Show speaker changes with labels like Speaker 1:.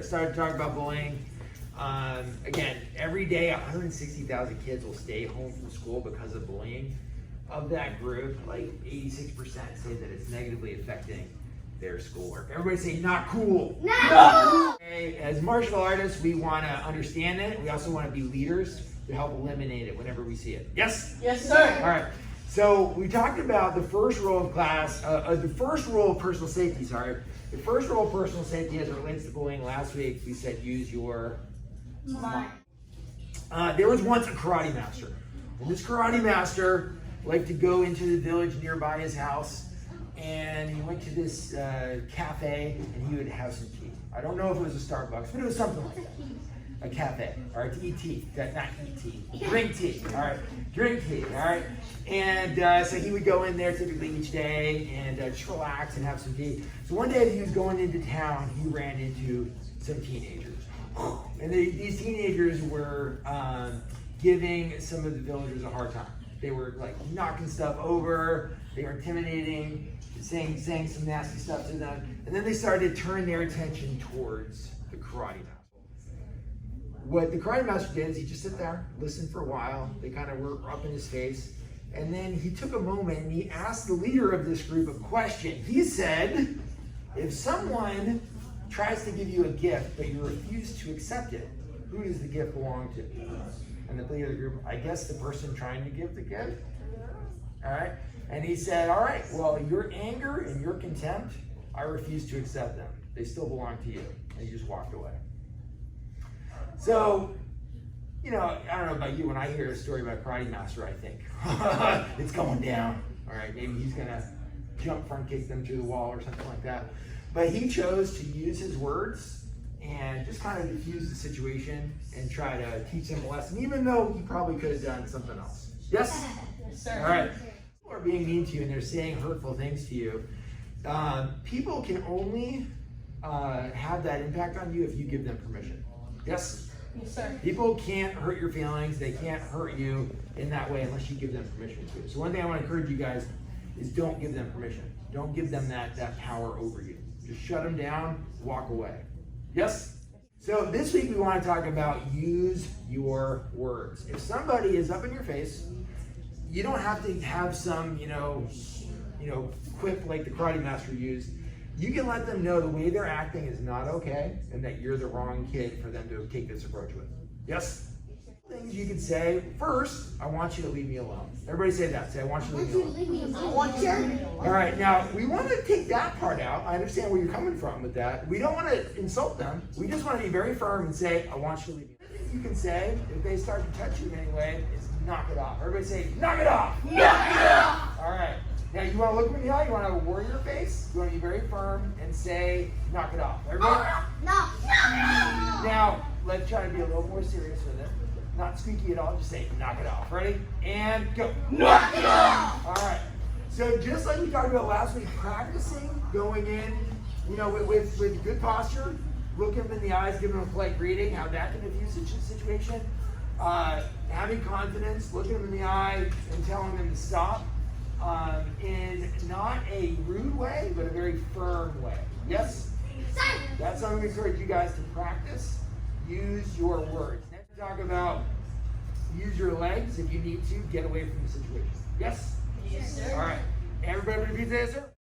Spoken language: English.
Speaker 1: Started talking about bullying. Again, every day 160,000 kids will stay home from school because of bullying. Of that group, like 86% say that it's negatively affecting their schoolwork. Everybody say, not cool.
Speaker 2: No!
Speaker 1: Okay, as martial artists, we want to understand it. We also want to be leaders to help eliminate it whenever we see it. Yes?
Speaker 2: Yes, sir.
Speaker 1: All right. So we talked about the first rule of class, the first rule of personal safety, sorry. The first rule of personal safety as it relates to bullying. Last week, we said use your mind. There was once a karate master. And this karate master liked to go into the village nearby his house, and he went to this cafe, and he would have some tea. I don't know if it was a Starbucks, but it was something like that. A cafe, all right, to eat tea, not eat tea, drink tea, all right, drink tea, all right. And so he would go in there typically each day and just relax and have some tea. So one day that he was going into town, he ran into some teenagers. And these teenagers were giving some of the villagers a hard time. They were like knocking stuff over, they were intimidating, saying some nasty stuff to them. And then they started to turn their attention towards the karate master. What the karate master did is he just sat there, listened for a while. They kind of were up in his face. And then he took a moment and he asked the leader of this group a question. He said, if someone tries to give you a gift, but you refuse to accept it, who does the gift belong to? And the leader of the group, I guess the person trying to give the gift. All right. And he said, all right, well, your anger and your contempt, I refuse to accept them. They still belong to you. And he just walked away. So, you know, I don't know about you, when I hear a story about Karate Master, I think, it's going down. All right, maybe he's going to jump front kick them through the wall or something like that. But he chose to use his words and just kind of diffuse the situation and try to teach them a lesson, even though he probably could have done something else. Yes?
Speaker 2: Yes, sir.
Speaker 1: All right. People are being mean to you and they're saying hurtful things to you. People can only have that impact on you if you give them permission. Yes?
Speaker 2: Yes, sir.
Speaker 1: People can't hurt your feelings. They can't hurt you in that way unless you give them permission to. So one thing I want to encourage you guys is don't give them permission. Don't give them that power over you. Just shut them down, walk away. Yes? So this week we want to talk about use your words. If somebody is up in your face, you don't have to have some, quip like the karate master used. You can let them know the way they're acting is not okay and that you're the wrong kid for them to take this approach with. Yes? Things you can say. First, I want you to leave me alone. Everybody say that. Say, I want you to leave me alone.
Speaker 2: I want you.
Speaker 1: All right, now we want to take that part out. I understand where you're coming from with that. We don't want to insult them. We just want to be very firm and say, I want you to leave me alone. You can say, if they start to touch you in any way, is knock it off. Everybody say, knock it off.
Speaker 2: Knock it off.
Speaker 1: All right. Now you want to look me in the eye, you want to have a warrior face, you want to be very firm and say, knock it off. Everybody?
Speaker 2: No.
Speaker 1: Now, let's try to be a little more serious with it. Not squeaky at all, just say, knock it off. Ready? And go.
Speaker 2: Knock it off.
Speaker 1: All right. So just like we talked about last week, practicing going in, with good posture, looking them in the eyes, giving them a polite greeting, how that can diffuse the situation. Having confidence, looking them in the eye and telling them to stop. In not a rude way, but a very firm way. Yes?
Speaker 2: Sir.
Speaker 1: That's something we encourage you guys to practice. Use your words. Next, we talk about use your legs if you need to get away from the situation. Yes?
Speaker 2: Yes, sir.
Speaker 1: All right. Everybody repeat the answer?